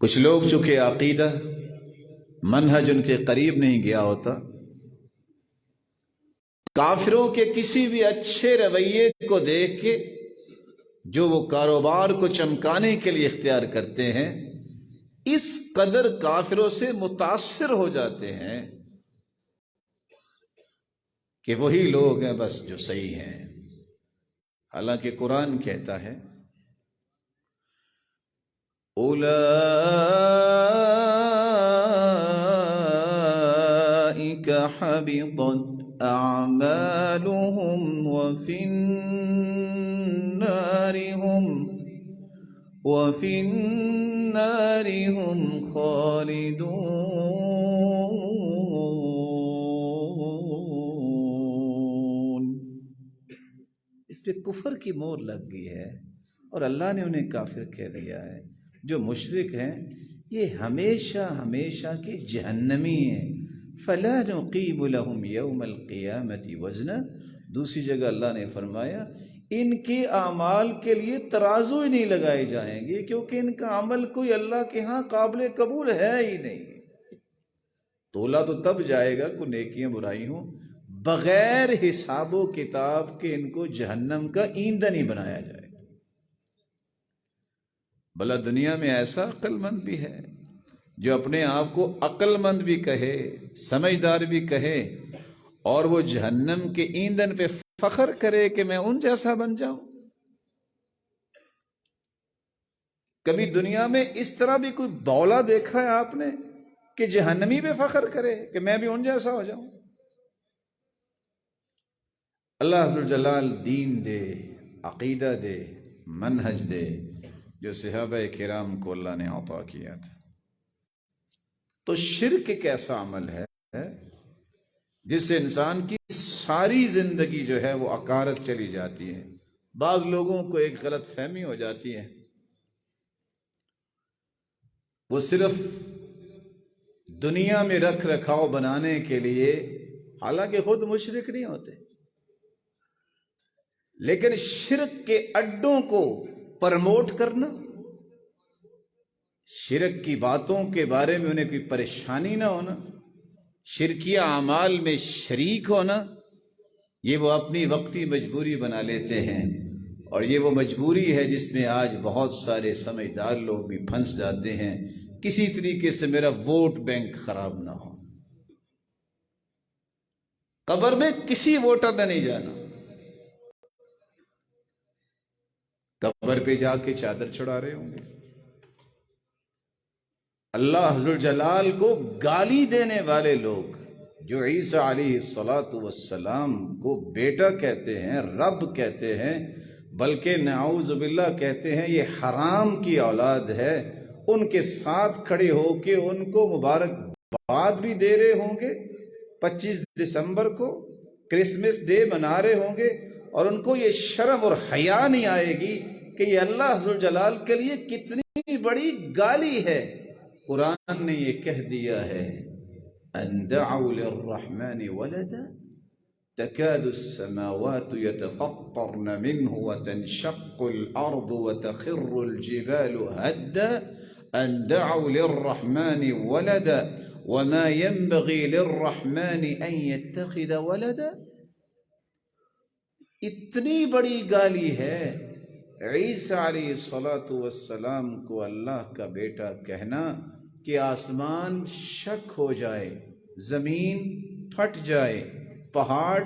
کچھ لوگ چونکہ عقیدہ منہج ان کے قریب نہیں گیا ہوتا، کافروں کے کسی بھی اچھے رویے کو دیکھ کے جو وہ کاروبار کو چمکانے کے لیے اختیار کرتے ہیں، اس قدر کافروں سے متاثر ہو جاتے ہیں کہ وہی لوگ ہیں بس جو صحیح ہیں۔ حالانکہ قرآن کہتا ہے اولئک حبطت اعمالهم وفی النار هم خالدون۔ اس پہ کفر کی مور لگ گئی ہے اور اللہ نے انہیں کافر کہہ دیا ہے۔ جو مشرک ہیں یہ ہمیشہ ہمیشہ کے جہنمی ہیں۔ فلا نقیم لهم یوم القیامت وزنا۔ دوسری جگہ اللہ نے فرمایا ان کے اعمال کے لیے ترازو ہی نہیں لگائے جائیں گے، کیونکہ ان کا عمل کوئی اللہ کے ہاں قابل قبول ہے ہی نہیں۔ تولا تو تب جائے گا کوئی نیکیاں برائی ہوں، بغیر حساب و کتاب کے ان کو جہنم کا ایندھن ہی بنایا جائے گا۔ بھلا دنیا میں ایسا عقل مند بھی ہے جو اپنے آپ کو عقل مند بھی کہے، سمجھدار بھی کہے، اور وہ جہنم کے ایندھن پہ فخر کرے کہ میں ان جیسا بن جاؤں؟ کبھی دنیا میں اس طرح بھی کوئی بولا دیکھا ہے آپ نے کہ جہنمی پہ فخر کرے کہ میں بھی ان جیسا ہو جاؤں؟ اللہ عز و جلال دین دے، عقیدہ دے، منہج دے جو صحابہ کرام کو اللہ نے عطا کیا تھا۔ تو شرک ایک ایسا عمل ہے جس سے انسان کی ساری زندگی جو ہے وہ عقارت چلی جاتی ہے۔ بعض لوگوں کو ایک غلط فہمی ہو جاتی ہے، وہ صرف دنیا میں رکھ رکھاؤ بنانے کے لیے، حالانکہ خود مشرک نہیں ہوتے، لیکن شرک کے اڈوں کو پرموٹ کرنا، شرک کی باتوں کے بارے میں انہیں کوئی پریشانی نہ ہونا، شرکیہ اعمال میں شریک ہونا، یہ وہ اپنی وقتی مجبوری بنا لیتے ہیں۔ اور یہ وہ مجبوری ہے جس میں آج بہت سارے سمجھدار لوگ بھی پھنس جاتے ہیں، کسی طریقے سے میرا ووٹ بینک خراب نہ ہو۔ قبر میں کسی ووٹر نے نہیں جانا، قبر پہ جا کے چادر چڑھا رہے ہوں گے۔ اللہ عز و جلال کو گالی دینے والے لوگ جو عیسیٰ علیہ السلام کو بیٹا کہتے ہیں، رب کہتے ہیں، بلکہ نعوذ باللہ کہتے ہیں یہ حرام کی اولاد ہے، ان کے ساتھ کھڑے ہو کے ان کو مبارکباد بھی دے رہے ہوں گے، 25 دسمبر کو کرسمس ڈے منا رہے ہوں گے، اور ان کو یہ شرم اور حیا نہیں آئے گی کہ یہ اللہ عز و جلال کے لیے کتنی بڑی گالی ہے۔ قرآن نے یہ کہہ دیا ہے ان دعوا للرحمن ولدا تكاد السماوات يتفطرن منه وتنشق الأرض وتخر الجبال هدا ان دعوا للرحمن ولدا وما ينبغي للرحمن ان يتخذ ولدا۔ اتنی بڑی گالی ہے عیسیٰ علیہ السلام کو اللہ کا بیٹا کہنا کہ آسمان شک ہو جائے، زمین پھٹ جائے، پہاڑ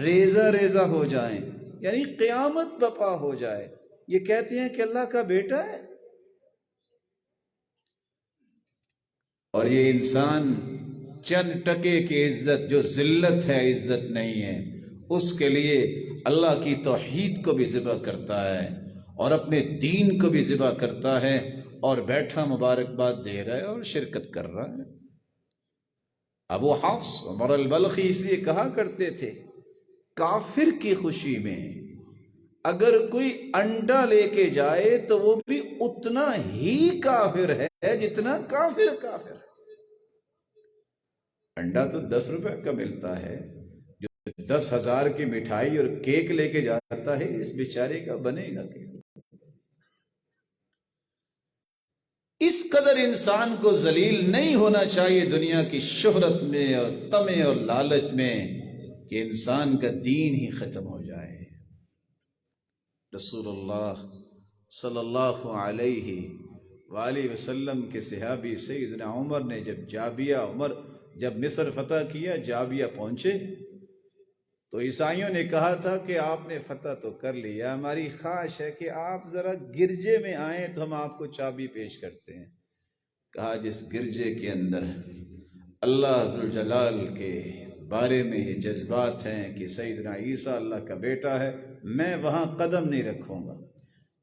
ریزہ ریزہ ہو جائیں، یعنی قیامت بپا ہو جائے، یہ کہتے ہیں کہ اللہ کا بیٹا ہے۔ اور یہ انسان چند ٹکے کی عزت جو ذلت ہے، عزت نہیں ہے، اس کے لیے اللہ کی توحید کو بھی ذبح کرتا ہے اور اپنے دین کو بھی ذبح کرتا ہے، اور بیٹھا مبارکباد دے رہا ہے اور شرکت کر رہا ہے۔ ابو حفص عمر البلخی اس لیے کہا کرتے تھے کافر کی خوشی میں اگر کوئی انڈا لے کے جائے تو وہ بھی اتنا ہی کافر ہے جتنا کافر کافر ہے۔ انڈا تو 10 روپے کا ملتا ہے، جو 10,000 کی مٹھائی اور کیک لے کے جاتا ہے اس بیچارے کا بنے گا کہ اس قدر انسان کو ذلیل نہیں ہونا چاہیے دنیا کی شہرت میں اور طمع اور لالچ میں کہ انسان کا دین ہی ختم ہو جائے۔ رسول اللہ صلی اللہ علیہ وآلہ وسلم کے صحابی سیدنا عمر نے جب مصر فتح کیا، جابیہ پہنچے تو عیسائیوں نے کہا تھا کہ آپ نے فتح تو کر لیا، ہماری خواہش ہے کہ آپ ذرا گرجے میں آئیں تو ہم آپ کو چابی پیش کرتے ہیں۔ کہا جس گرجے کے اندر اللہ ذوالجلال کے بارے میں یہ جذبات ہیں کہ سیدنا عیسیٰ اللہ کا بیٹا ہے، میں وہاں قدم نہیں رکھوں گا۔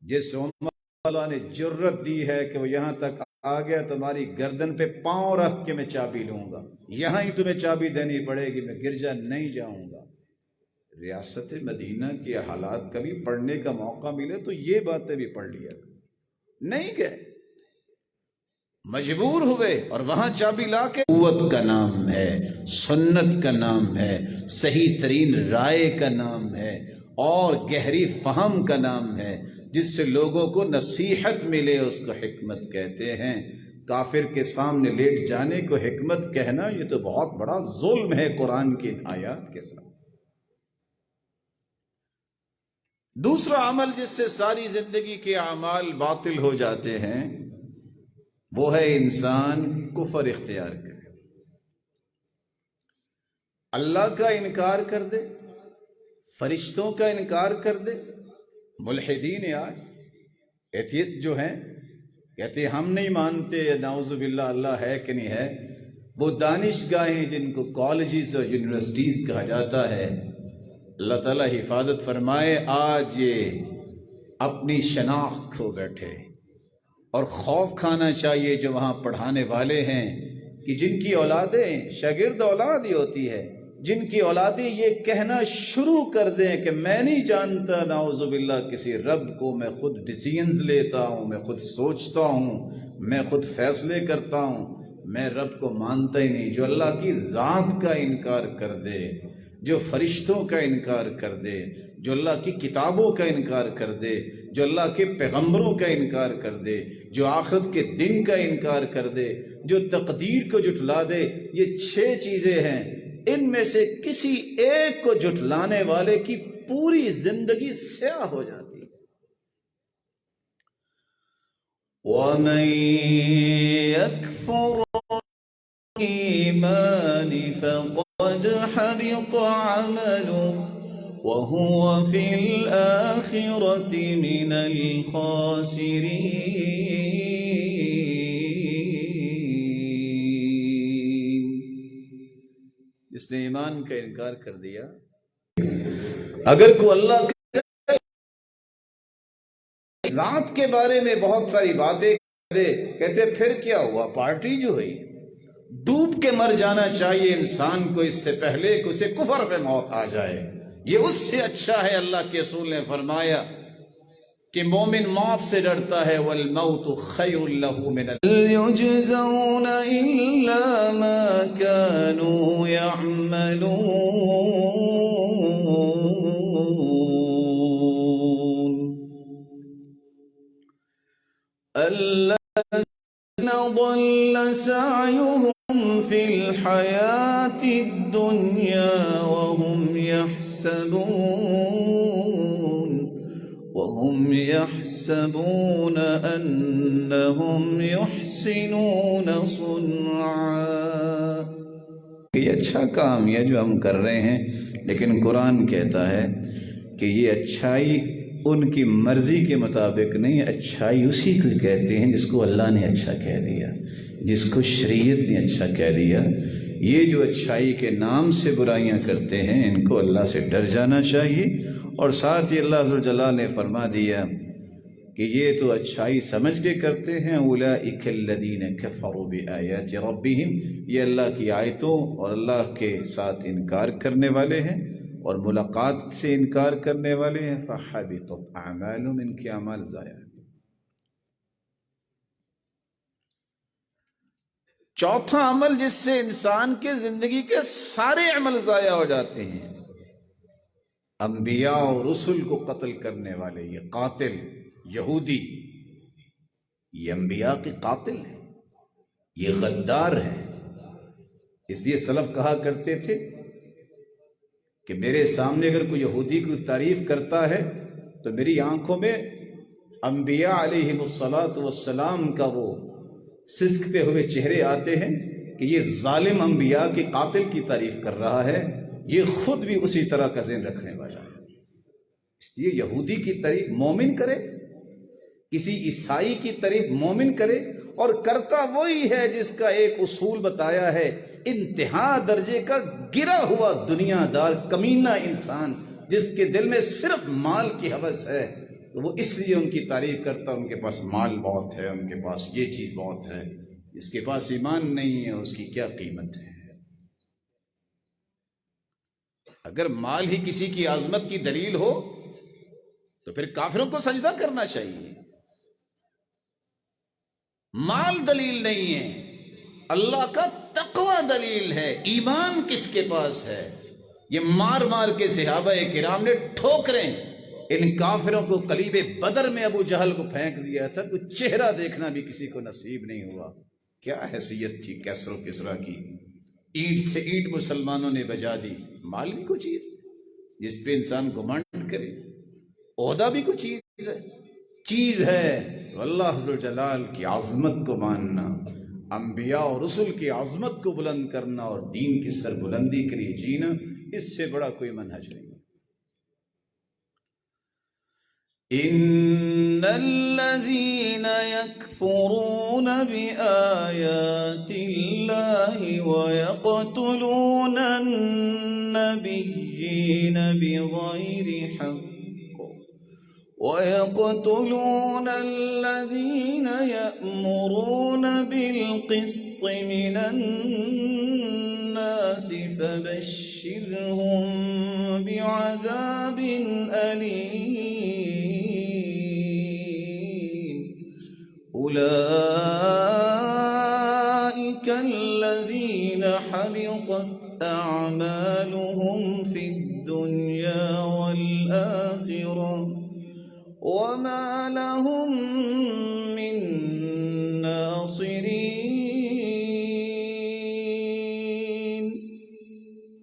جس عمر اللہ نے جرت دی ہے کہ وہ یہاں تک آ گیا، تمہاری گردن پہ پاؤں رکھ کے میں چابی لوں گا، یہاں ہی تمہیں چابی دینی پڑے گی، میں گرجا نہیں جاؤں گا۔ ریاست مدینہ کے حالات کبھی پڑھنے کا موقع ملے تو یہ باتیں بھی پڑھ لیا، نہیں گئے، مجبور ہوئے، اور وہاں چابی لا کے قوت کا نام ہے، سنت کا نام ہے، صحیح ترین رائے کا نام ہے، اور گہری فہم کا نام ہے، جس سے لوگوں کو نصیحت ملے، اس کو حکمت کہتے ہیں۔ کافر کے سامنے لیٹ جانے کو حکمت کہنا یہ تو بہت بڑا ظلم ہے قرآن کی ان آیات کے ساتھ۔ دوسرا عمل جس سے ساری زندگی کے اعمال باطل ہو جاتے ہیں وہ ہے انسان کفر اختیار کرے، اللہ کا انکار کر دے، فرشتوں کا انکار کر دے۔ ملحدین آج ایتھیسٹ جو ہیں کہتے ہیں ہم نہیں مانتے نعوذ باللہ اللہ ہے کہ نہیں ہے، وہ دانشگاہیں جن کو کالجز اور یونیورسٹیز کہا جاتا ہے، اللہ تعالیٰ حفاظت فرمائے، آج یہ اپنی شناخت کھو بیٹھے، اور خوف کھانا چاہیے جو وہاں پڑھانے والے ہیں کہ جن کی اولادیں شاگرد اولاد ہی ہوتی ہے، جن کی اولادیں یہ کہنا شروع کر دیں کہ میں نہیں جانتا نعوذ باللہ کسی رب کو، میں خود ڈیسیژنز لیتا ہوں، میں خود سوچتا ہوں، میں خود فیصلے کرتا ہوں، میں رب کو مانتا ہی نہیں۔ جو اللہ کی ذات کا انکار کر دے، جو فرشتوں کا انکار کر دے، جو اللہ کی کتابوں کا انکار کر دے، جو اللہ کے پیغمبروں کا انکار کر دے، جو آخرت کے دن کا انکار کر دے، جو تقدیر کو جھٹلا دے، یہ 6 چیزیں ہیں، ان میں سے کسی ایک کو جھٹلانے والے کی پوری زندگی سیاہ ہو جاتی ہے۔ وَمَن يَكْفُرْ الْإِيمَانِ فَقَدْ حَبِطَ عَمَلُهُ وَهُوَ فِي الْآخِرَةِ مِنَ الْخَاسِرِينَ۔ جس نے ایمان کا انکار کر دیا، اگر کوئی اللہ کے ذات کے بارے میں بہت ساری باتیں دے، کہتے پھر کیا ہوا، پارٹی جو ہوئی، ڈوب کے مر جانا چاہیے انسان کو اس سے پہلے کہ اسے کفر پہ موت آ جائے، یہ اس سے اچھا ہے۔ اللہ کے رسول نے فرمایا کہ مومن موت سے ڈرتا ہے، والموت خیر له من يجزون الا ما كانوا يعملون۔ الذين ضل سعيهم في الحياة الدنيا وهم يحسبون أنهم يحسنون صنعا۔ یہ اچھا کام ہے جو ہم کر رہے ہیں، لیکن قرآن کہتا ہے کہ یہ اچھائی ان کی مرضی کے مطابق نہیں، اچھائی اسی کو کہتے ہیں جس کو اللہ نے اچھا کہہ دیا، جس کو شریعت نے اچھا کہہ دیا۔ یہ جو اچھائی کے نام سے برائیاں کرتے ہیں، ان کو اللہ سے ڈر جانا چاہیے۔ اور ساتھ ہی اللہ ذوالجلال نے فرما دیا کہ یہ تو اچھائی سمجھ کے کرتے ہیں، اولئک الذین کفروا بآیات ربہم، یہ اللہ کی آیتوں اور اللہ کے ساتھ انکار کرنے والے ہیں اور ملاقات سے انکار کرنے والے ہیں، فحبطت اعمالہم، ان کے اعمال ضائع۔ چوتھا عمل جس سے انسان کے زندگی کے سارے عمل ضائع ہو جاتے ہیں، انبیاء اور رسل کو قتل کرنے والے، یہ قاتل یہودی، یہ انبیاء کے قاتل ہیں، یہ غدار ہیں۔ اس لیے سلف کہا کرتے تھے کہ میرے سامنے اگر کوئی یہودی کی تعریف کرتا ہے تو میری آنکھوں میں انبیاء علیہم الصلاۃ والسلام کا وہ سسکتے ہوئے چہرے آتے ہیں کہ یہ ظالم انبیاء کے قاتل کی تعریف کر رہا ہے، یہ خود بھی اسی طرح کا ذہن رکھنے والا ہے۔ اس لیے یہودی کی تعریف مومن کرے، کسی عیسائی کی تعریف مومن کرے، اور کرتا وہی ہے جس کا ایک اصول بتایا ہے، انتہا درجے کا گرا ہوا دنیا دار کمینہ انسان جس کے دل میں صرف مال کی ہوس ہے، تو وہ اس لیے ان کی تعریف کرتا، ان کے پاس مال بہت ہے، ان کے پاس یہ چیز بہت ہے۔ جس کے پاس ایمان نہیں ہے اس کی کیا قیمت ہے؟ اگر مال ہی کسی کی عظمت کی دلیل ہو تو پھر کافروں کو سجدہ کرنا چاہیے۔ مال دلیل نہیں ہے، اللہ کا تقوی دلیل ہے۔ ایمان کس کے پاس ہے؟ یہ مار مار کے صحابہ کرام نے ٹھوکریں ان کافروں کو قلیب بدر میں ابو جہل کو پھینک دیا تھا، کوئی چہرہ دیکھنا بھی کسی کو نصیب نہیں ہوا۔ کیا حیثیت تھی کیسر و کسریٰ کی، اینٹ سے اینٹ مسلمانوں نے بجا دی۔ مال بھی کوئی چیز ہے جس پہ انسان گھمنڈ کرے، عہدہ بھی کوئی چیز ہے تو اللہ ذو الجلال کی عظمت کو ماننا، انبیاء اور رسل کی عظمت کو بلند کرنا اور دین کی سربلندی کے لیے جینا، اس سے بڑا کوئی منہج نہیں۔ ان الذين يكفرون بآيات الله ويقتلون النبيين بغير حق ويقتلون الذين يأمرون بالقسط من الناس فبشرهم بعذاب أليم أولئك الذين حبطت أعمالهم في الدنيا والآخرة وما لهم من ناصرين۔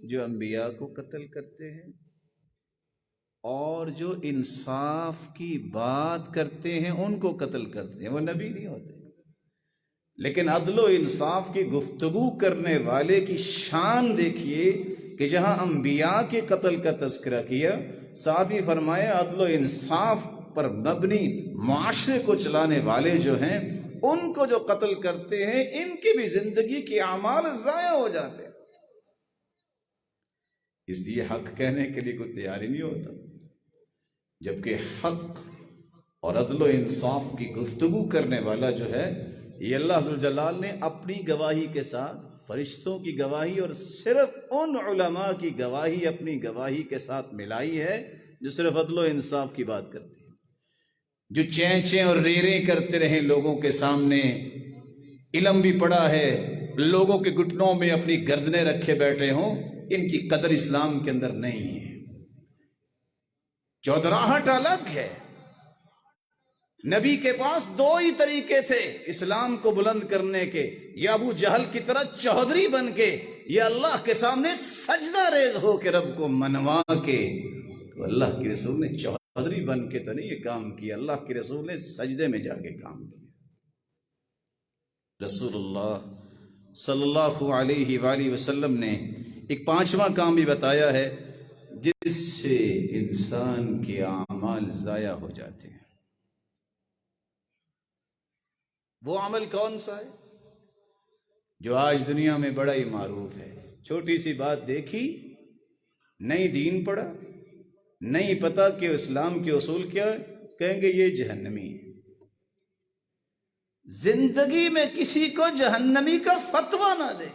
جو انبیاء کو قتل کرتے ہیں اور جو انصاف کی بات کرتے ہیں ان کو قتل کرتے ہیں، وہ نبی نہیں ہوتے۔ لیکن عدل و انصاف کی گفتگو کرنے والے کی شان دیکھیے کہ جہاں انبیاء کے قتل کا تذکرہ کیا، ساتھ ہی فرمایا عدل و انصاف پر مبنی معاشرے کو چلانے والے جو ہیں ان کو جو قتل کرتے ہیں ان کی بھی زندگی کے اعمال ضائع ہو جاتے ہیں۔ اس لیے حق کہنے کے لیے کوئی تیار ہی نہیں ہوتا، جبکہ حق اور عدل و انصاف کی گفتگو کرنے والا جو ہے یہ اللہ ذوالجلال نے اپنی گواہی کے ساتھ فرشتوں کی گواہی اور صرف ان علماء کی گواہی اپنی گواہی کے ساتھ ملائی ہے جو صرف عدل و انصاف کی بات کرتی ہے، جو چیں چیں اور ریریں کرتے رہیں لوگوں کے سامنے، علم بھی پڑا ہے، لوگوں کے گھٹنوں میں اپنی گردنیں رکھے بیٹھے ہوں، ان کی قدر اسلام کے اندر نہیں ہے۔ چودراہٹ الگ ہے۔ نبی کے پاس دو ہی طریقے تھے اسلام کو بلند کرنے کے، یا ابو جہل کی طرح چودھری بن کے، یا اللہ کے سامنے سجدہ ریز ہو کے رب کو منوا کے۔ تو اللہ کے رسول نے چودھری بن کے تو نہیں یہ کام کیا، اللہ کے رسول نے سجدے میں جا کے کام کیا۔ رسول اللہ صلی اللہ علیہ وآلہ وسلم نے ایک پانچواں کام بھی بتایا ہے جس سے انسان کے اعمال ضائع ہو جاتے ہیں۔ وہ عمل کون سا ہے جو آج دنیا میں بڑا ہی معروف ہے؟ چھوٹی سی بات دیکھی، نہیں دین پڑھا، نہیں پتا کہ اسلام کے اصول کیا ہے، کہیں گے یہ جہنمی ہے۔ زندگی میں کسی کو جہنمی کا فتویٰ نہ دے،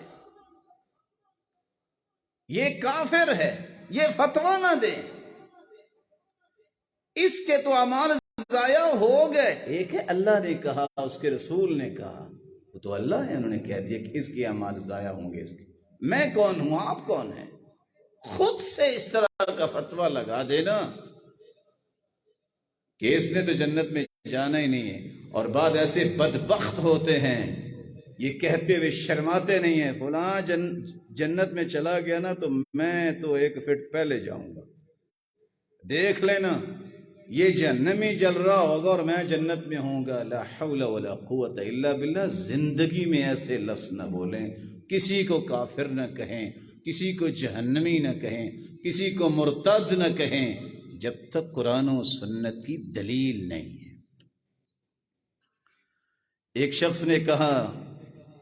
یہ کافر ہے، یہ فتویٰ نہ دے، اس کے تو اعمال ضائع ہو گئے۔ ایک ہے اللہ نے کہا، اس کے رسول نے کہا، وہ تو اللہ ہے، انہوں نے کہہ دیا کہ اس کے اعمال ضائع ہوں گے۔ اس کے میں کون ہوں، آپ کون ہیں؟ خود سے اس طرح کا فتویٰ لگا دینا کہ اس نے تو جنت میں جانا ہی نہیں ہے، اور بعض ایسے بدبخت ہوتے ہیں یہ کہتے ہوئے شرماتے نہیں ہیں فلاں جنت میں چلا گیا نا تو میں تو 1 فٹ پہلے جاؤں گا، دیکھ لینا یہ جہنمی جل رہا ہوگا اور میں جنت میں ہوں گا۔ لا حول ولا قوت الا باللہ۔ زندگی میں ایسے لفظ نہ بولیں، کسی کو کافر نہ کہیں، کسی کو جہنمی نہ کہیں، کسی کو مرتد نہ کہیں، جب تک قرآن و سنت کی دلیل نہیں ہے۔ ایک شخص نے کہا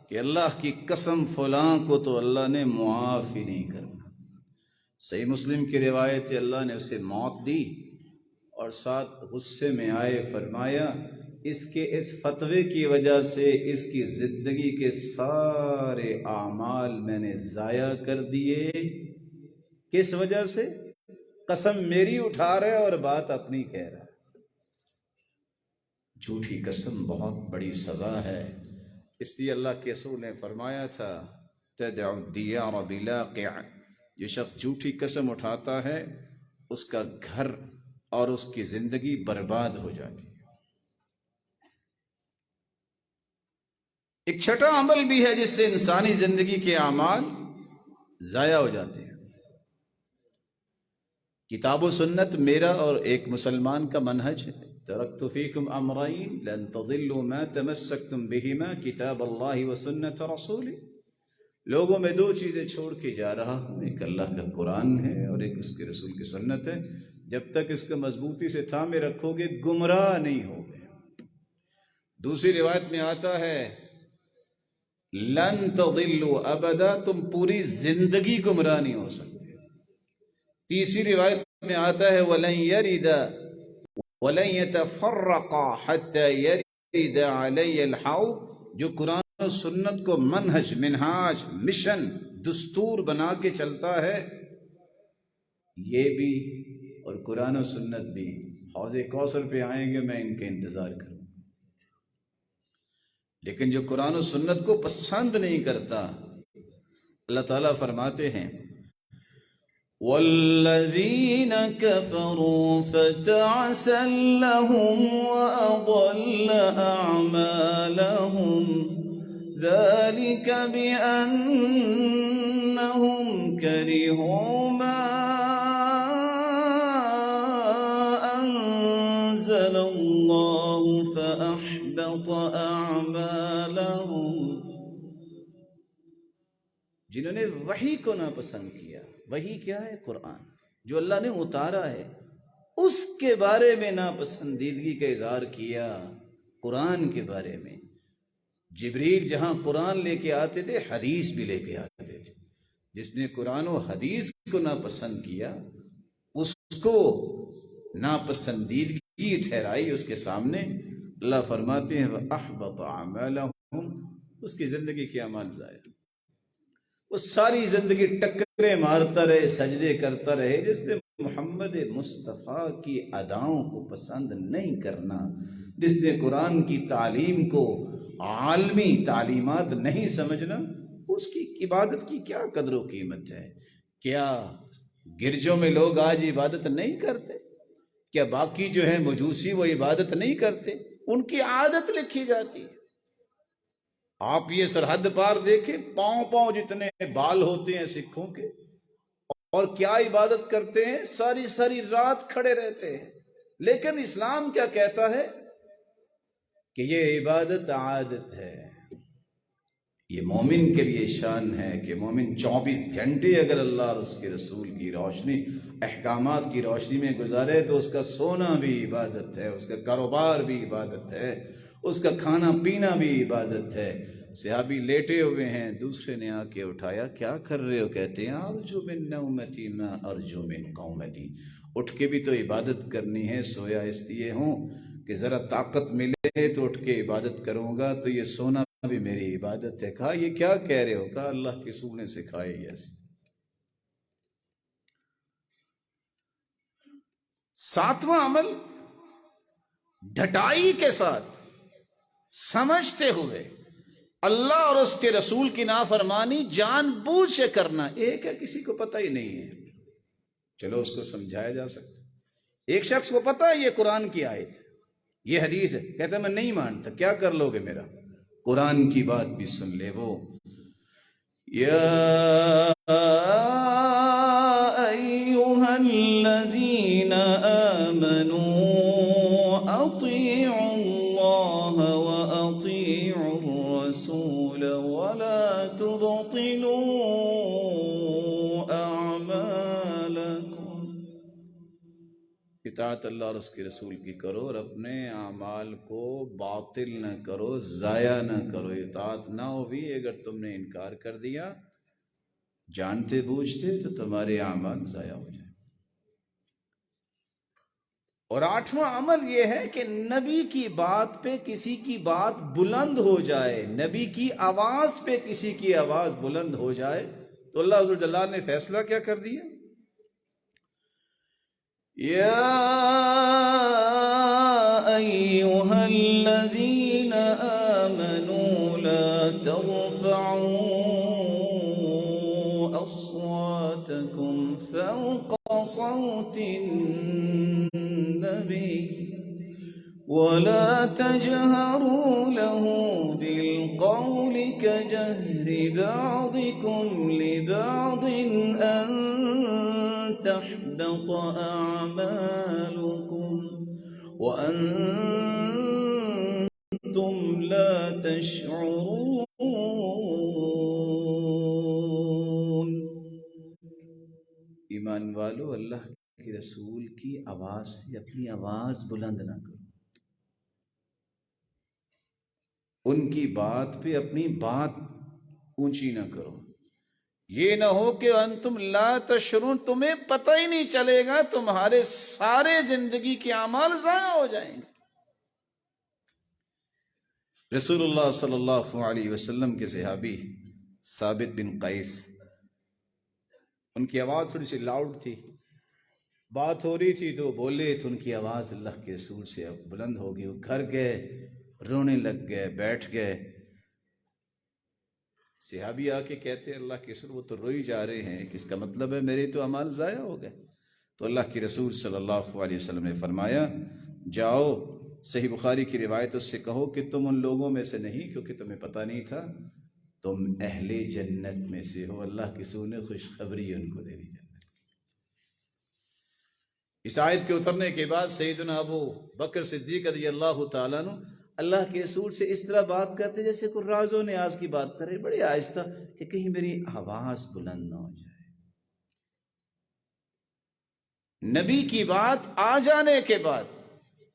کہ اللہ کی قسم فلاں کو تو اللہ نے معاف ہی نہیں کرنا۔ صحیح مسلم کی روایت ہے، اللہ نے اسے موت دی اور ساتھ غصے میں آئے فرمایا اس کے اس فتوے کی وجہ سے اس کی زندگی کے سارے اعمال میں نے ضائع کر دیے۔ کس وجہ سے؟ قسم میری اٹھا رہا ہے اور بات اپنی کہہ رہا ہے۔ جھوٹی قسم بہت بڑی سزا ہے، اس لیے اللہ کے رسول نے فرمایا تھا تدع الدیار بلاقع، جو شخص جھوٹی قسم اٹھاتا ہے اس کا گھر اور اس کی زندگی برباد ہو جاتی ہے۔ ایک چھٹا عمل بھی ہے جس سے انسانی زندگی کے اعمال ضائع ہو جاتے ہیں۔ کتاب و سنت میرا اور ایک مسلمان کا منہج ہے۔ ترکت فیکم امرین لن تضلوا ما تمسکتم بہما کتاب اللہ و سنت رسولی، لوگوں میں 2 چیزیں چھوڑ کے جا رہا ہوں، ایک اللہ کا قرآن ہے اور ایک اس کے رسول کی سنت ہے، جب تک اس کو مضبوطی سے تھامے رکھو گے گمراہ نہیں ہوگے۔ دوسری روایت میں آتا ہے لن تضلوا ابدا، تم پوری زندگی گمراہ نہیں ہو سکتے۔ تیسری روایت میں آتا ہے ولن يرد ولن يتفرقا حتى يرد علی الحوض، جو قرآن و سنت کو منہج، منہاج، مشن، دستور بنا کے چلتا ہے، یہ بھی اور قرآن و سنت بھی حوض کوثر پہ آئیں گے، میں ان کے انتظار کروں۔ لیکن جو قرآن و سنت کو پسند نہیں کرتا، اللہ تعالیٰ فرماتے ہیں وَالَّذِينَ كَفَرُوا فَتَعْسًا لَهُمْ وَأَضَلَّ أَعْمَالَهُمْ ذَلِكَ بِأَنَّهُمْ كَرِهُوا مَا أَنزَلَ اللَّهُ فَأَحْبَطَ أَعْمَالَهُمْ، جنہوں نے وحی کو ناپسند کیا۔ وحی کیا ہے؟ قرآن، جو اللہ نے اتارا ہے، اس کے بارے میں ناپسندیدگی کا اظہار کیا۔ قرآن کے بارے میں جبریل جہاں قرآن لے کے آتے تھے، حدیث بھی لے کے آتے تھے۔ جس نے قرآن و حدیث کو ناپسند کیا، اس کو ناپسندیدگی ٹھہرائی اس کے سامنے، اللہ فرماتے ہیں وَأَحْبَطَ أَعْمَالَهُمْ، اس کی زندگی کے اعمال ضائع۔ وہ ساری زندگی ٹکرے مارتا رہے، سجدے کرتا رہے، جس نے محمد مصطفیٰ کی اداؤں کو پسند نہیں کرنا، جس نے قرآن کی تعلیم کو عالمی تعلیمات نہیں سمجھنا، اس کی عبادت کی کیا قدر و قیمت ہے؟ کیا گرجوں میں لوگ آج عبادت نہیں کرتے؟ کیا باقی جو ہیں مجوسی وہ عبادت نہیں کرتے؟ ان کی عادت لکھی جاتی ہے۔ آپ یہ سرحد پار دیکھیں، پاؤں جتنے بال ہوتے ہیں سکھوں کے، اور کیا عبادت کرتے ہیں؟ ساری ساری رات کھڑے رہتے ہیں۔ لیکن اسلام کیا کہتا ہے کہ یہ عبادت عادت ہے۔ یہ مومن کے لیے شان ہے کہ مومن 24 گھنٹے اگر اللہ اور اس کے رسول کی روشنی، احکامات کی روشنی میں گزارے تو اس کا سونا بھی عبادت ہے، اس کا کاروبار بھی عبادت ہے، اس کا کھانا پینا بھی عبادت ہے۔ صحابی لیٹے ہوئے ہیں، دوسرے نے آ کے اٹھایا، کیا کر رہے ہو؟ کہتے ہیں ارجو من نومتی ما ارجو من قومتی، اٹھ کے بھی تو عبادت کرنی ہے، سویا اس لیے ہوں کہ ذرا طاقت ملے تو اٹھ کے عبادت کروں گا، تو یہ سونا بھی میری عبادت ہے۔ کہا یہ کیا کہہ رہے ہو؟ کہا اللہ کے رسول نے سکھائے ایسے۔ 7واں عمل، ڈھٹائی کے ساتھ سمجھتے ہوئے اللہ اور اس کے رسول کی نافرمانی جان بوجھ سے کرنا۔ ایک ہے کسی کو پتہ ہی نہیں ہے، چلو اس کو سمجھایا جا سکتا۔ ایک شخص کو پتہ ہے یہ قرآن کی آیت ہے، یہ حدیث ہے، کہتا ہے میں نہیں مانتا، کیا کر لو گے میرا؟ قرآن کی بات بھی سن لے وہ، یا ایھا الذین آمنوا اطیعوا اللہ واطیعوا الرسول ولا تبطلوا اعمالکم، اطاعت اللہ اور اس کے رسول کی کرو اور اپنے اعمال کو باطل نہ کرو، ضائع نہ کرو۔ اطاعت نہ ہو بھی اگر تم نے انکار کر دیا جانتے بوجھتے تو تمہارے اعمال ضائع ہو جائیں۔ اور 8واں عمل یہ ہے کہ نبی کی بات پہ کسی کی بات بلند ہو جائے، نبی کی آواز پہ کسی کی آواز بلند ہو جائے تو اللہ عز و جل نے فیصلہ کیا کر دیا؟ یا ایھا الذین آمنوا لا ترفعوا اصواتکم فوق صوت النبی ولا تجهروا له بالقول كجهر بعضكم لبعض أن تحبط أعمالكم وأنتم لا تشعرون۔ ایمان والو، اللہ کے رسول کی آواز سے اپنی آواز بلند نہ کرو، ان کی بات پہ اپنی بات اونچی نہ کرو، یہ نہ ہو کہ انتم لا تشعرون، تمہیں پتہ ہی نہیں چلے گا، تمہارے سارے زندگی کے اعمال ضائع ہو جائیں گے۔ رسول اللہ صلی اللہ علیہ وسلم کے صحابی ثابت بن قیس، ان کی آواز تھوڑی سی لاؤڈ تھی، بات ہو رہی تھی تو بولے تو ان کی آواز اللہ کے رسول سے بلند ہو گئی، وہ گھر گئے، رونے لگ گئے، بیٹھ گئے۔ صحابی آ کے کہتے ہیں اللہ کے رسول وہ تو روئی جا رہے ہیں، کہ اس کا مطلب ہے میرے تو اعمال ضائع ہو گئے۔ تو اللہ کے رسول صلی اللہ علیہ وسلم نے فرمایا جاؤ صحیح بخاری کی روایت اس سے کہو کہ تم ان لوگوں میں سے نہیں، کیونکہ تمہیں پتہ نہیں تھا، تم اہل جنت میں سے ہو۔ اللہ کے رسول نے خوشخبری ان کو دے دی جنت۔ اس آیت کے اترنے کے بعد سیدنا ابو بکر صدیق رضی اللہ تعالیٰ عنہ اللہ کے رسول سے اس طرح بات کرتے جیسے کوئی راز و نیاز کی بات کرے، بڑے آہستہ، کہ کہیں میری آواز بلند نہ ہو جائے۔ نبی کی بات آ جانے کے بعد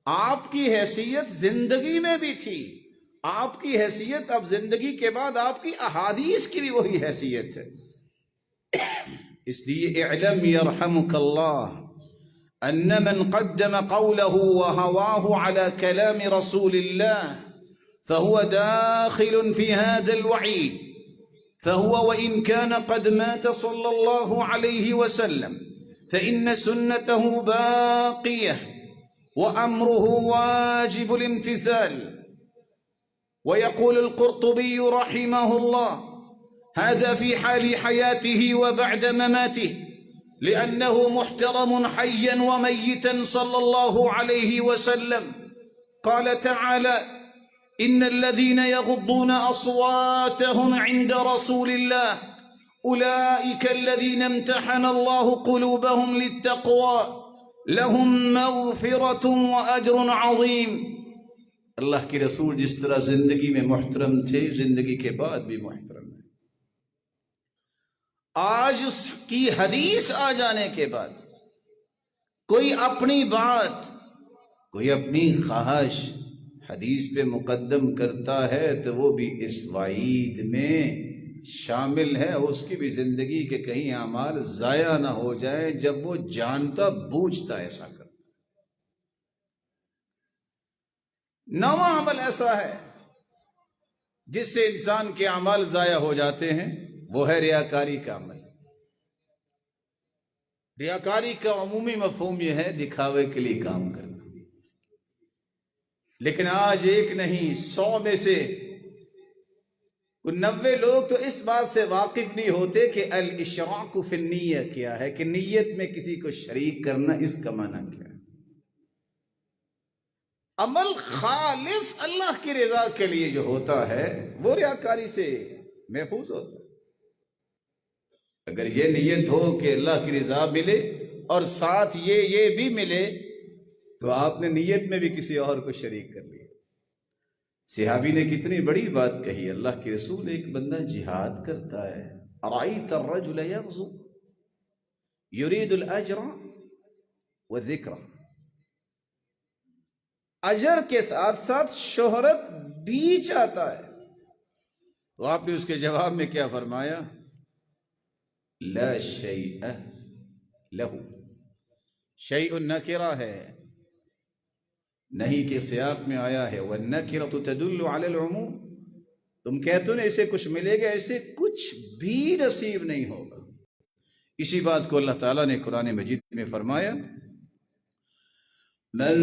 آپ کی حیثیت زندگی میں بھی تھی، آپ کی حیثیت اب زندگی کے بعد آپ کی احادیث کی بھی وہی حیثیت ہے۔ اس لیے اعلم یرحمک اللہ ان من قدم قوله وهواه على كلام رسول الله فهو داخل في هذا الوعيد، فهو وإن كان قد مات صلى الله عليه وسلم فإن سنته باقية وأمره واجب الامتثال۔ ويقول القرطبي رحمه الله هذا في حال حياته وبعد مماته، لأنه محترم حيا وميتا صلى الله عليه وسلم۔ قال تعالى إن الذين يغضون أصواتهم عند رسول الله أولئك الذين امتحن الله قلوبهم للتقوى لهم مغفرة وأجر عظيم۔ اللہ کے رسول جس طرح زندگی میں محترم تھے، زندگی کے بعد بھی محترم ہیں۔ آج اس کی حدیث آ جانے کے بعد کوئی اپنی بات، کوئی اپنی خواہش حدیث پہ مقدم کرتا ہے تو وہ بھی اس وعید میں شامل ہے، اس کی بھی زندگی کے کہیں اعمال ضائع نہ ہو جائیں جب وہ جانتا بوجھتا ایسا کرتا۔ نواں عمل ایسا ہے جس سے انسان کے اعمال ضائع ہو جاتے ہیں، وہ ہے ریاکاری کا عمل۔ ریاکاری کا عمومی مفہوم یہ ہے دکھاوے کے لیے کام کرنا، لیکن آج ایک نہیں 100 میں سے 90 لوگ تو اس بات سے واقف نہیں ہوتے کہ الاشراک فی النیہ کیا ہے، کہ نیت میں کسی کو شریک کرنا اس کا معنی کیا ہے۔ عمل خالص اللہ کی رضا کے لیے جو ہوتا ہے وہ ریاکاری سے محفوظ ہوتا ہے۔ اگر یہ نیت ہو کہ اللہ کی رضا ملے اور ساتھ یہ بھی ملے تو آپ نے نیت میں بھی کسی اور کو شریک کر لیا۔ صحابی نے کتنی بڑی بات کہی، اللہ کے رسول ایک بندہ جہاد کرتا ہے، ارأیت الرجل یغزو یرید الاجر والذکر، اجر کے ساتھ ساتھ شہرت بھی چاہتا ہے، تو آپ نے اس کے جواب میں کیا فرمایا؟ لا شیء لہ، شیء نکرہ ہے، نہیں کہ سیاق میں آیا ہے والنکرۃ تدل علی العموم، تم کہتے ہو نا اسے کچھ ملے گا، اسے کچھ بھی نصیب نہیں ہوگا۔ اسی بات کو اللہ تعالیٰ نے قرآن مجید میں فرمایا، من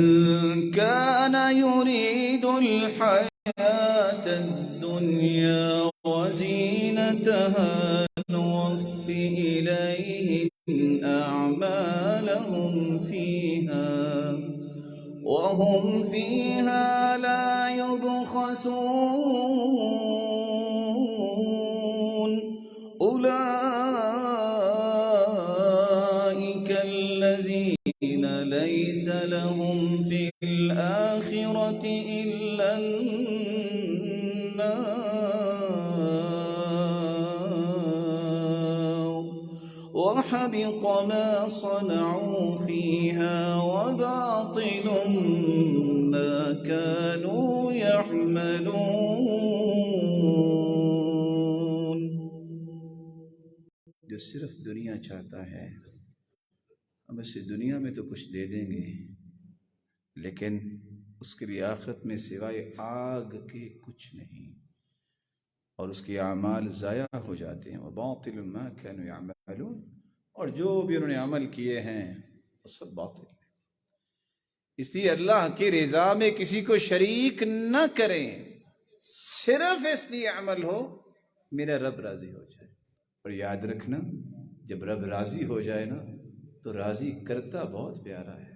كان يريد الحياة الدنيا وزينتها نوفي إليهم أعمالهم فيها وهم فيها لا يبخسون أولئك الذين ليس لهم في الآخرة إلا النار وحبط ما صنعوا فيها وباطل ما كانوا يعملون۔ جو صرف دنیا چاہتا ہے ہم اسے دنیا میں تو کچھ دے دیں گے، لیکن اس کے لیے آخرت میں سوائے آگ کے کچھ نہیں، اور اس کے اعمال ضائع ہو جاتے ہیں۔ وَبَاطِلٌ مَا كَانُوا يَعْمَلُونَ، اور جو بھی انہوں نے عمل کیے ہیں وہ سب باطل ہے۔ اس لیے اللہ کی رضا میں کسی کو شریک نہ کریں، صرف اس لیے عمل ہو میرا رب راضی ہو جائے۔ اور یاد رکھنا، جب رب راضی ہو جائے نا تو راضی کرتا بہت پیارا ہے،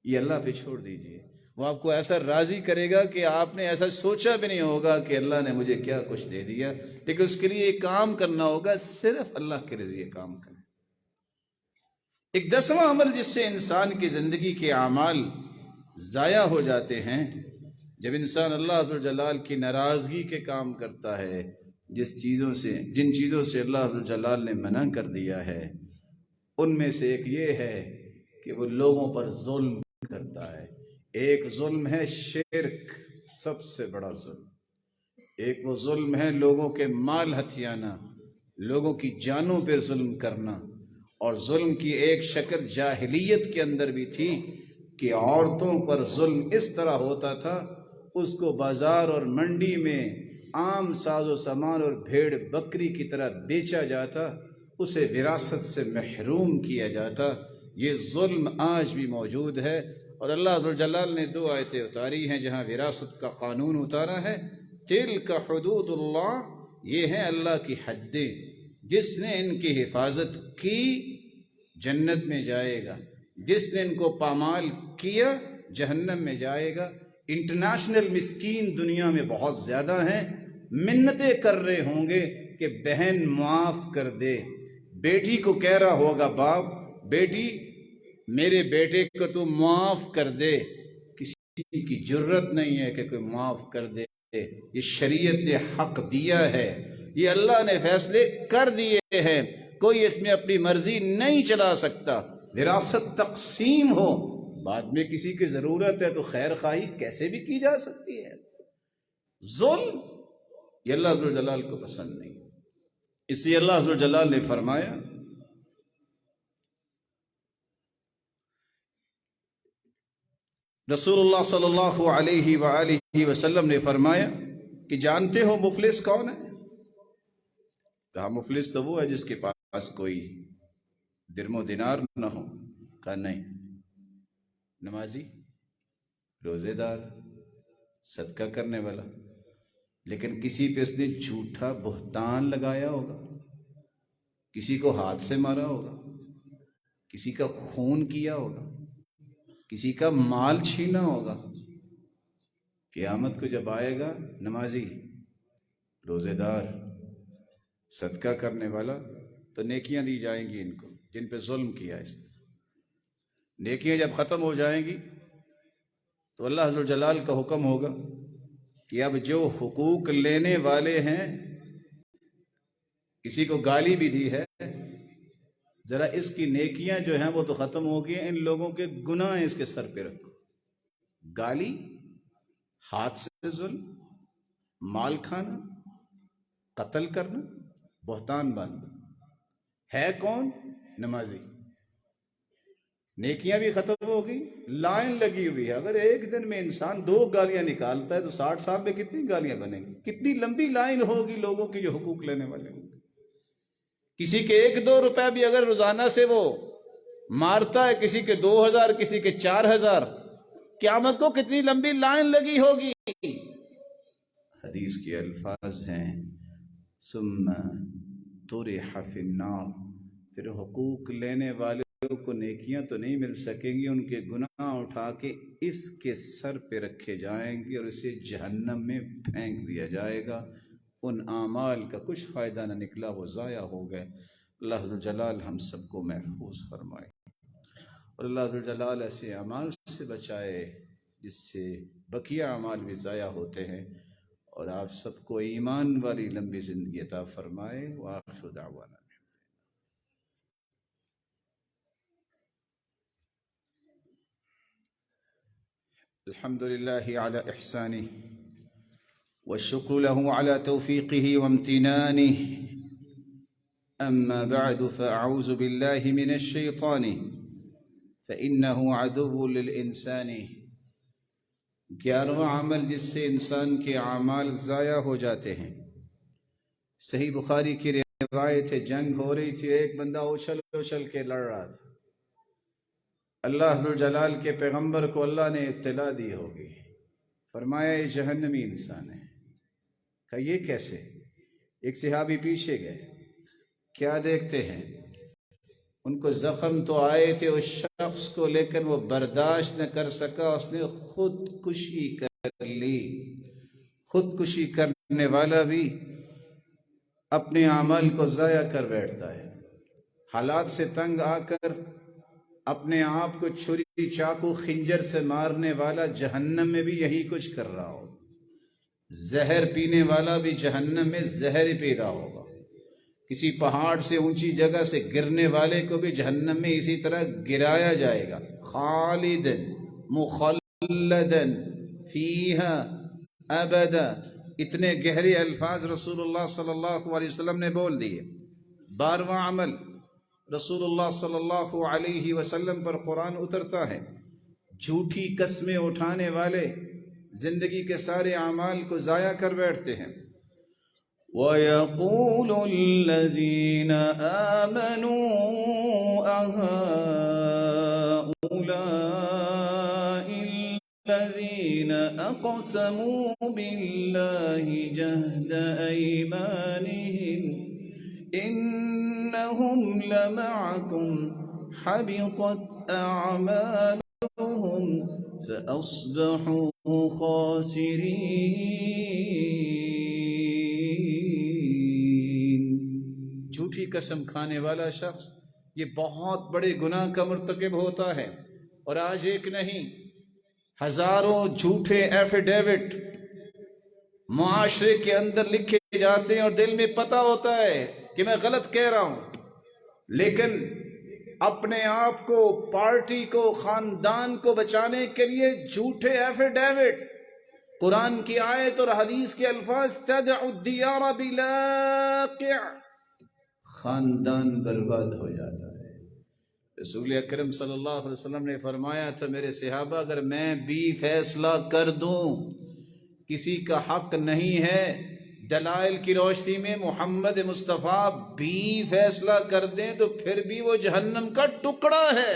یہ اللہ پہ چھوڑ دیجئے، وہ آپ کو ایسا راضی کرے گا کہ آپ نے ایسا سوچا بھی نہیں ہوگا کہ اللہ نے مجھے کیا کچھ دے دیا، لیکن اس کے لیے ایک کام کرنا ہوگا، صرف اللہ کے رضا کام کریں۔ ایک 10واں عمل جس سے انسان کی زندگی کے اعمال ضائع ہو جاتے ہیں، جب انسان اللہ عز و جلال کی ناراضگی کے کام کرتا ہے، جن چیزوں سے اللہ عز و جلال نے منع کر دیا ہے، ان میں سے ایک یہ ہے کہ وہ لوگوں پر ظلم کرتا ہے۔ ایک ظلم ہے شرک، سب سے بڑا ظلم۔ ایک وہ ظلم ہے لوگوں کے مال ہتھیانا، لوگوں کی جانوں پر ظلم کرنا، اور ظلم کی ایک شکل جاہلیت کے اندر بھی تھی کہ عورتوں پر ظلم اس طرح ہوتا تھا، اس کو بازار اور منڈی میں عام ساز و سامان اور بھیڑ بکری کی طرح بیچا جاتا، اسے وراثت سے محروم کیا جاتا۔ یہ ظلم آج بھی موجود ہے، اور اللہ عز و جلال نے 2 آیتیں اتاری ہیں جہاں وراثت کا قانون اتارا ہے۔ تلک حدود اللہ، یہ ہیں اللہ کی حدیں، جس نے ان کی حفاظت کی جنت میں جائے گا، جس نے ان کو پامال کیا جہنم میں جائے گا۔ انٹرنیشنل مسکین دنیا میں بہت زیادہ ہیں، منتیں کر رہے ہوں گے کہ بہن معاف کر دے، بیٹی کو کہہ رہا ہوگا باپ، بیٹی میرے بیٹے کو تو معاف کر دے، کسی کی جرت نہیں ہے کہ کوئی معاف کر دے۔ یہ شریعت نے حق دیا ہے، یہ اللہ نے فیصلے کر دیے ہیں، کوئی اس میں اپنی مرضی نہیں چلا سکتا۔ وراثت تقسیم ہو، بعد میں کسی کی ضرورت ہے تو خیر خواہی کیسے بھی کی جا سکتی ہے۔ ظلم یہ اللہ عز و جلال کو پسند نہیں، اس لیے اللہ عز و جلال نے فرمایا، رسول اللہ صلی اللہ علیہ وآلہ وسلم نے فرمایا کہ جانتے ہو مفلس کون ہے؟ کہا مفلس تو وہ ہے جس کے پاس کوئی درم و دینار نہ ہو۔ کہا نہیں، نمازی، روزے دار، صدقہ کرنے والا، لیکن کسی پہ اس نے جھوٹا بہتان لگایا ہوگا، کسی کو ہاتھ سے مارا ہوگا، کسی کا خون کیا ہوگا، کسی کا مال چھینا ہوگا، قیامت کو جب آئے گا نمازی، روزے دار، صدقہ کرنے والا، تو نیکیاں دی جائیں گی ان کو جن پہ ظلم کیا ہے۔ نیکیاں جب ختم ہو جائیں گی تو اللہ عز و جلال کا حکم ہوگا کہ اب جو حقوق لینے والے ہیں، کسی کو گالی بھی دی ہے، ذرا اس کی نیکیاں جو ہیں وہ تو ختم ہو گئی، ان لوگوں کے گناہ اس کے سر پہ رکھو۔ گالی، ہاتھ سے ظلم، مال کھانا، قتل کرنا، بہتان باندھنا، ہے کون؟ نمازی۔ نیکیاں بھی ختم ہو گئی، لائن لگی ہوئی ہے۔ اگر ایک دن میں انسان 2 گالیاں نکالتا ہے تو 60 سال میں کتنی گالیاں بنیں گی؟ کتنی لمبی لائن ہوگی لوگوں کی جو حقوق لینے والے ہوں گے۔ کسی کے 1-2 روپے بھی اگر روزانہ سے وہ مارتا ہے، کسی کے 2000، کسی کے 4000، قیامت کو کتنی لمبی لائن لگی ہوگی۔ حدیث کے الفاظ ہیں ثم طرح فی النار، پھر حقوق لینے والے کو نیکیاں تو نہیں مل سکیں گی، ان کے گناہ اٹھا کے اس کے سر پہ رکھے جائیں گے اور اسے جہنم میں پھینک دیا جائے گا۔ ان اعمال کا کچھ فائدہ نہ نکلا، وہ ضائع ہو گئے۔ اللہ عز و جلال ہم سب کو محفوظ فرمائے، اور اللہ عز و جلال ایسے اعمال سے بچائے جس سے بقیہ اعمال بھی ضائع ہوتے ہیں، اور آپ سب کو ایمان والی لمبی زندگی عطا فرمائے۔ وآخر دعوانا الحمد لله على إحسانه والشكر له على توفيقه وامتنانه، أما بعد فأعوذ بالله من الشيطان فإنه عدو للإنسان۔ 11واں عمل جس سے انسان کے اعمال ضائع ہو جاتے ہیں۔ صحیح بخاری کی روایت ہے، جنگ ہو رہی تھی، ایک بندہ اچھل اچھل کے لڑ رہا تھا۔ اللہ عز و جلال کے پیغمبر کو اللہ نے اطلاع دی ہوگی، فرمایا یہ جہنمی انسان ہے۔ کہا یہ کیسے؟ ایک صحابی پیچھے گئے، کیا دیکھتے ہیں؟ ان کو زخم تو آئے تھے اس شخص کو، لیکن وہ برداشت نہ کر سکا، اس نے خودکشی کر لی۔ خودکشی کرنے والا بھی اپنے اعمال کو ضائع کر بیٹھتا ہے۔ حالات سے تنگ آ کر اپنے آپ کو چھری، چاقو، خنجر سے مارنے والا جہنم میں بھی یہی کچھ کر رہا ہوگا۔ زہر پینے والا بھی جہنم میں زہر ہی پی رہا ہوگا۔ کسی پہاڑ سے، اونچی جگہ سے گرنے والے کو بھی جہنم میں اسی طرح گرایا جائے گا۔ خالدن مخلدن فیہا ابدا، اتنے گہرے الفاظ رسول اللہ صلی اللہ علیہ وسلم نے بول دیے۔ 12واں عمل، رسول اللہ صلی اللہ علیہ وسلم پر قرآن اترتا ہے۔ جھوٹی قسمیں اٹھانے والے زندگی کے سارے اعمال کو ضائع کر بیٹھتے ہیں۔ وَيَقُولُ الَّذِينَ آمَنُوا أَهَؤُلَاءِ الَّذِينَ أَقْسَمُوا بِاللَّهِ جَهْدَ أَيْمَانِهِمْ إِنَّهُمْ لَمَعَكُمْ حَبِطَتْ أَعْمَالُهُمْ فَأَصْبَحُوا خَاسِرِينَ۔ جھوٹی قسم کھانے والا شخص یہ بہت بڑے گناہ کا مرتکب ہوتا ہے، اور آج ایک نہیں، ہزاروں جھوٹے ایفیڈیوٹ معاشرے کے اندر لکھے جاتے ہیں، اور دل میں پتہ ہوتا ہے کہ میں غلط کہہ رہا ہوں، لیکن اپنے آپ کو، پارٹی کو، خاندان کو بچانے کے لیے جھوٹے ایفیڈیوٹ، قرآن کی آیت اور حدیث کے الفاظ تدع الدیار بلاقع، خاندان برباد ہو جاتا ہے۔ رسول اکرم صلی اللہ علیہ وسلم نے فرمایا تھا، میرے صحابہ اگر میں بھی فیصلہ کر دوں کسی کا حق نہیں ہے، دلائل کی روشنی میں محمد مصطفیٰ بھی فیصلہ کر دیں تو پھر بھی وہ جہنم کا ٹکڑا ہے۔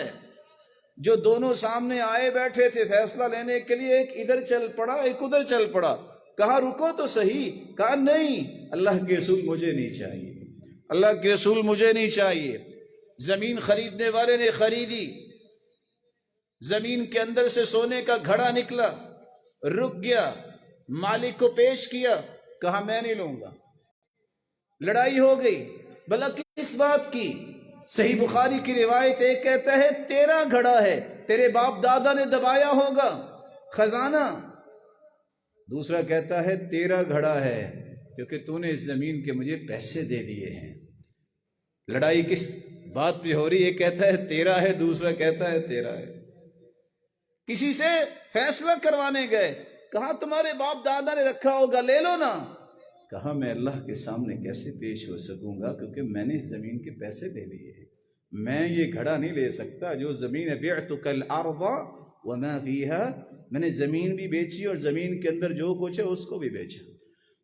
جو دونوں سامنے آئے بیٹھے تھے فیصلہ لینے کے لیے، ایک ادھر چل پڑا، ایک ادھر چل پڑا، کہا رکو تو صحیح، کہا نہیں، اللہ کے رسول مجھے نہیں چاہیے، اللہ کے رسول مجھے نہیں چاہیے۔ زمین خریدنے والے نے خریدی، زمین کے اندر سے سونے کا گھڑا نکلا، رک گیا، مالک کو پیش کیا، کہا میں نہیں لوں گا، لڑائی ہو گئی، بھلا کس بات کی؟ صحیح بخاری کی روایت ایک کہتا ہے تیرا گھڑا ہے، تیرے باپ دادا نے دبایا ہوگا خزانہ، دوسرا کہتا ہے تیرا گھڑا ہے کیونکہ تو نے اس زمین کے مجھے پیسے دے دیے ہیں۔ لڑائی کس بات پہ ہو رہی؟ ایک کہتا ہے تیرا ہے، دوسرا کہتا ہے تیرا ہے۔ کسی سے فیصلہ کروانے گئے، کہا تمہارے باپ دادا نے رکھا ہوگا، لے لو نا، کہا میں اللہ کے سامنے کیسے پیش ہو سکوں گا کیونکہ میں نے اس زمین کے پیسے دے دیے ہیں، میں یہ گھڑا نہیں لے سکتا۔ جو زمین ہے بعتک الارض وما فیہا، میں نے زمین بھی بیچی اور زمین کے اندر جو کچھ ہے اس کو بھی بیچا۔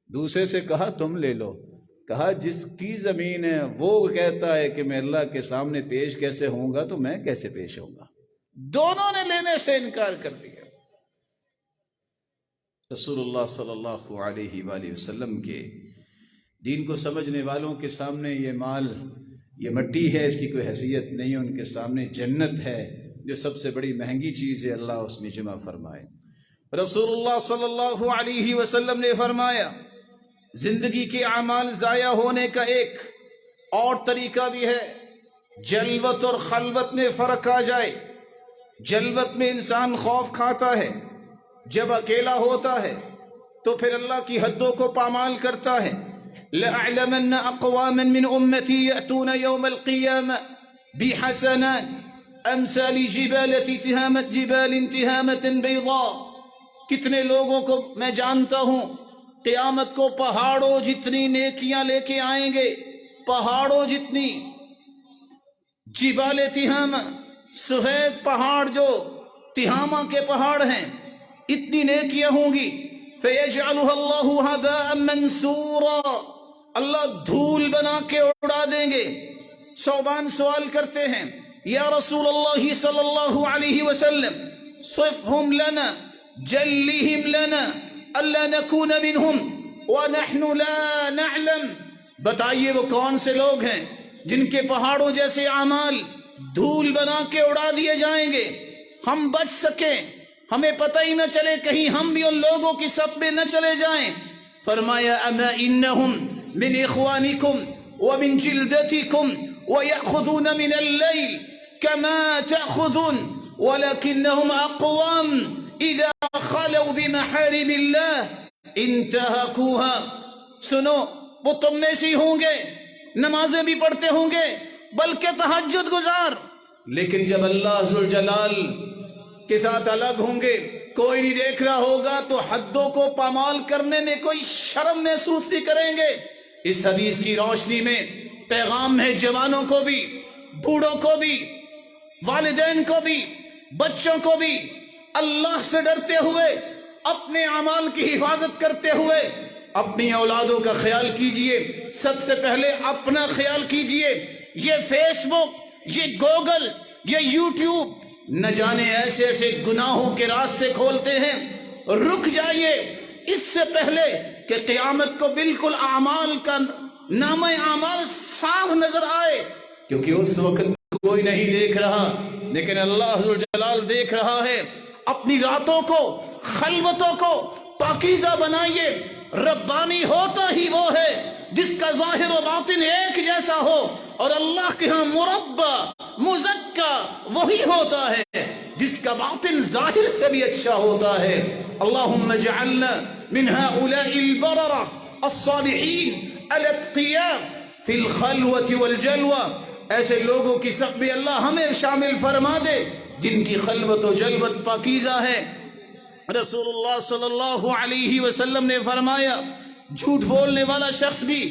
دوسرے سے کہا تم لے لو، کہا جس کی زمین ہے وہ کہتا ہے کہ میں اللہ کے سامنے پیش کیسے ہوں گا تو میں کیسے پیش ہوں گا؟ دونوں نے لینے سے انکار کر دیا۔ رسول اللہ صلی اللہ علیہ وآلہ وسلم کے دین کو سمجھنے والوں کے سامنے یہ مال، یہ مٹی ہے، اس کی کوئی حیثیت نہیں ہے، ان کے سامنے جنت ہے جو سب سے بڑی مہنگی چیز ہے، اللہ اس میں جمع فرمائے۔ رسول اللہ صلی اللہ علیہ وسلم نے فرمایا زندگی کے اعمال ضائع ہونے کا ایک اور طریقہ بھی ہے، جلوت اور خلوت میں فرق آ جائے۔ جلوت میں انسان خوف کھاتا ہے، جب اکیلا ہوتا ہے تو پھر اللہ کی حدوں کو پامال کرتا ہے۔ لَأَعْلَمَنَّ أَقْوَامًا مِّنْ أُمَّتِي يَأْتُونَ يَوْمَ الْقِيَامَةِ بِحَسَنَاتٍ أَمْثَالِ جِبَالٍ تِهَامَةٍ بَيْضَاء، کتنے لوگوں کو میں جانتا ہوں قیامت کو پہاڑوں جتنی نیکیاں لے کے آئیں گے، پہاڑوں جتنی، جبال تہامہ، سفید پہاڑ جو تہامہ کے پہاڑ ہیں، اتنی نیکیاں ہوں گی۔ فَيَجْعَلُهَا اللَّهُ هَبَاءً مَنْثُورًا، اللہ دھول بنا کے اڑا دیں گے۔ صوبان سوال کرتے ہیں یا رسول اللہ صلی اللہ علیہ وسلم صفهم لنا جلهم لنا الا نكون منهم ونحن لا نعلم، بتائیے وہ کون سے لوگ ہیں جن کے پہاڑوں جیسے اعمال دھول بنا کے اڑا دیے جائیں گے، ہم بچ سکیں، ہمیں پتہ ہی نہ چلے کہیں ہم بھی ان لوگوں کی صف میں نہ چلے جائیں۔ فرمایا اما انہم من اخوانکم ومن جلدتکم ویأخذون من اللیل کما تأخذون ولکنہم اقوام اذا خلوا بمحارم اللہ انتہکوها، سنو وہ تم میں سے ہوں گے، نمازیں بھی پڑھتے ہوں گے بلکہ تہجد گزار، لیکن جب اللہ ذوالجلال کے ساتھ الگ ہوں گے، کوئی نہیں دیکھ رہا ہوگا تو حدوں کو پامال کرنے میں کوئی شرم محسوس نہیں کریں گے۔ اس حدیث کی روشنی میں پیغام ہے جوانوں کو بھی، بوڑھوں کو بھی، والدین کو بھی، بچوں کو بھی، اللہ سے ڈرتے ہوئے، اپنے اعمال کی حفاظت کرتے ہوئے اپنی اولادوں کا خیال کیجئے، سب سے پہلے اپنا خیال کیجئے۔ یہ فیس بک، یہ گوگل، یہ یوٹیوب نہ جانے ایسے ایسے گناہوں کے راستے کھولتے ہیں، رک جائیے اس سے پہلے کہ قیامت کو بالکل اعمال کا نامہ اعمال صاف نظر آئے، کیونکہ اس وقت کوئی نہیں دیکھ رہا لیکن اللہ ذوالجلال دیکھ رہا ہے۔ اپنی راتوں کو، خلوتوں کو پاکیزہ بنائیے۔ ربانی ہوتا ہی وہ ہے جس کا ظاہر و باطن ایک جیسا ہو، اور اللہ کے ہاں مربع مزکا وہی ہوتا ہے جس کا باطن ظاہر سے بھی اچھا ہوتا ہے۔ اللہم اجعلنا من هؤلاء البررہ الصالحین الاتقیاء فی الخلوة والجلوہ، ایسے لوگوں کی صف میں اللہ ہمیں شامل فرما دے جن کی خلوت و جلوت پاکیزہ ہے۔ رسول اللہ صلی اللہ علیہ وسلم نے فرمایا جھوٹ بولنے والا شخص بھی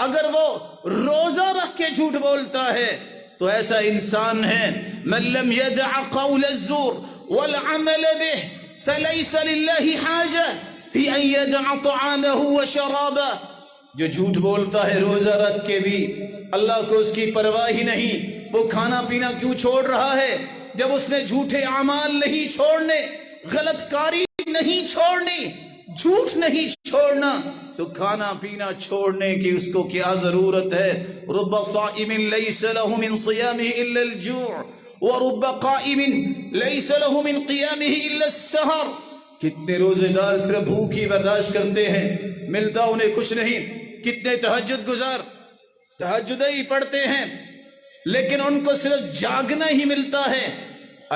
اگر وہ روزہ رکھ کے جھوٹ بولتا ہے تو ایسا انسان ہے من لم يدع قول الزور والعمل به فليس لله حاجة في ان يدع طعامه وشرابه، جو جھوٹ بولتا ہے روزہ رکھ کے بھی اللہ کو اس کی پرواہ ہی نہیں، وہ کھانا پینا کیوں چھوڑ رہا ہے؟ جب اس نے جھوٹے اعمال نہیں چھوڑنے، غلط کاری نہیں چھوڑنی، جھوٹ نہیں چھوڑنا، تو کھانا پینا چھوڑنے کی اس کو کیا ضرورت ہے؟ رب صائم لیس له من صیامه الا الجوع ورب قائم لیس له من قیامه الا السہر، کتنے روزے دار صرف بھوک ہی برداشت کرتے ہیں، ملتا انہیں کچھ نہیں. کتنے تہجد گزار تہجد ہی پڑھتے ہیں لیکن ان کو صرف جاگنا ہی ملتا ہے،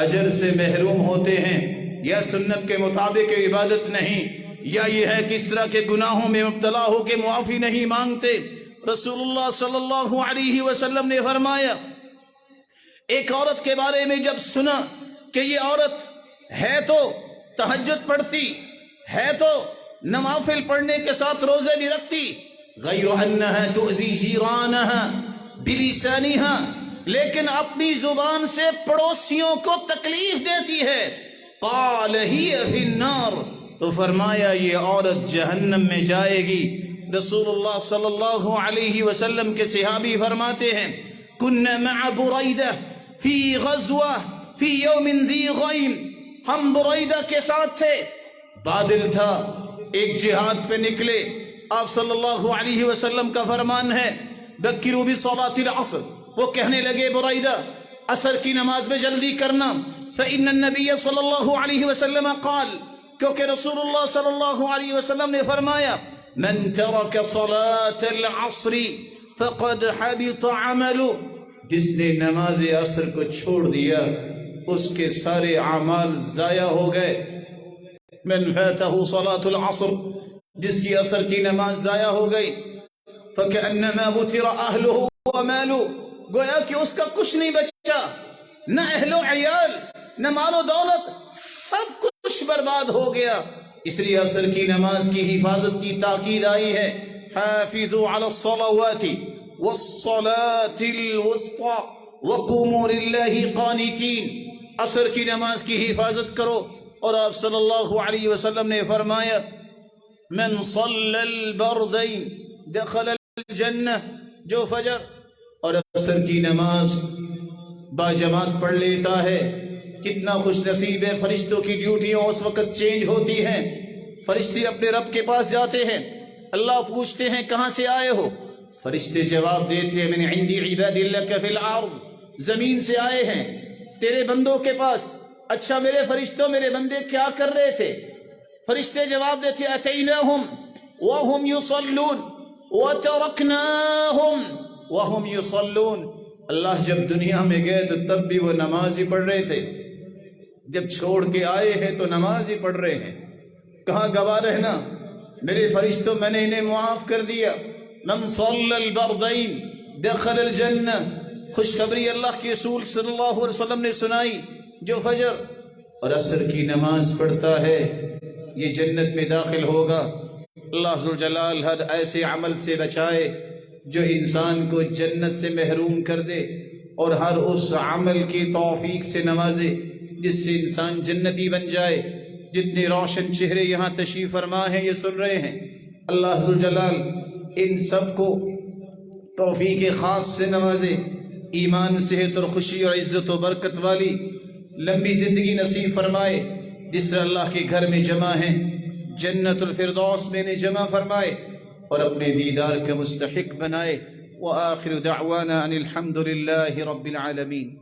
اجر سے محروم ہوتے ہیں. یا سنت کے مطابق عبادت نہیں، یا یہ ہے کہ اس طرح کے گناہوں میں مبتلا ہو کے معافی نہیں مانگتے. رسول اللہ صلی اللہ علیہ وسلم نے فرمایا، ایک عورت کے بارے میں جب سنا کہ یہ عورت ہے تو تہجد پڑھتی ہے، تو نوافل پڑھنے کے ساتھ روزے بھی رکھتی، غیر انہا تؤذی جیرانہا بلسانہا، لیکن اپنی زبان سے پڑوسیوں کو تکلیف دیتی ہے، قال ہی فی النار، تو فرمایا یہ عورت جہنم میں جائے گی. رسول اللہ صلی اللہ علیہ وسلم کے صحابی فرماتے ہیں، کنا مع بریدہ فی غزوہ فی یوم ذی غیم، ہم بریدہ کے ساتھ تھے، بادل تھا، ایک جہاد پہ نکلے. آپ صلی اللہ علیہ وسلم کا فرمان ہے، بکروا بصلاۃ العصر، وہ کہنے لگے بریدہ عصر کی نماز میں جلدی کرنا، فإن النبی صلی اللہ علیہ وسلم قال، کیونکہ رسول اللہ صلی اللہ علیہ وسلم نے فرمایا، من ترک صلاة العصر فقد حبط عمله، جس نے نماز عصر کو چھوڑ دیا اس کے سارے اعمال ضائع ہو گئے. من فاتہ صلاة العصر، جس کی عصر کی نماز ضائع ہو گئی، فکأنما بتر اہلہ ومالہ، گویا کہ اس کا کچھ نہیں بچا، نہ اہل و عیال نہ مال و دولت، سب کچھ برباد ہو گیا. اس لیے عصر کی نماز کی حفاظت کی تاکید آئی ہے، حافظوا علی الصلوات والصلاة الوسطى وقوموا للہ قانتین، عصر کی نماز کی حفاظت کرو. اور آپ صلی اللہ علیہ وسلم نے فرمایا، من صلی البردین دخل الجنہ، جو فجر اور عصر کی نماز باجماعت پڑھ لیتا ہے کتنا خوش نصیب ہے. فرشتوں کی ڈیوٹیاں اس وقت چینج ہوتی ہیں، فرشتے اپنے رب کے پاس جاتے ہیں، اللہ پوچھتے ہیں کہاں سے آئے ہو، فرشتے جواب دیتے ہیں من عند عباد لک فی الارض، زمین سے آئے ہیں تیرے بندوں کے پاس. اچھا میرے فرشتوں، میرے بندے کیا کر رہے تھے؟ فرشتے جواب دیتے اتیناہم وہم یصلون وترکناہم وہم یصلون، اللہ جب دنیا میں گئے تو تب بھی وہ نماز ہی پڑھ رہے تھے، جب چھوڑ کے آئے ہیں تو نماز ہی پڑھ رہے ہیں. کہاں گواہ رہنا میرے فرشتوں، میں نے انہیں معاف کر دیا. من صلی البردین دخل الجنہ، خوشخبری اللہ کے رسول صلی اللہ علیہ وسلم نے سنائی، جو فجر اور عصر کی نماز پڑھتا ہے یہ جنت میں داخل ہوگا. اللہ ذوالجلال ہر ایسے عمل سے بچائے جو انسان کو جنت سے محروم کر دے، اور ہر اس عمل کی توفیق سے نوازے جس سے انسان جنتی بن جائے. جتنے روشن چہرے یہاں تشریف فرما ہیں، یہ سن رہے ہیں، اللہ ذوالجلال ان سب کو توفیق خاص سے نوازے، ایمان، صحت اور خوشی اور عزت و برکت والی لمبی زندگی نصیب فرمائے. جس سے اللہ کے گھر میں جمع ہیں جنت الفردوس میں نے جمع فرمائے اور اپنے دیدار کا مستحق بنائے. وآخر دعوانا ان الحمد للہ رب العالمین.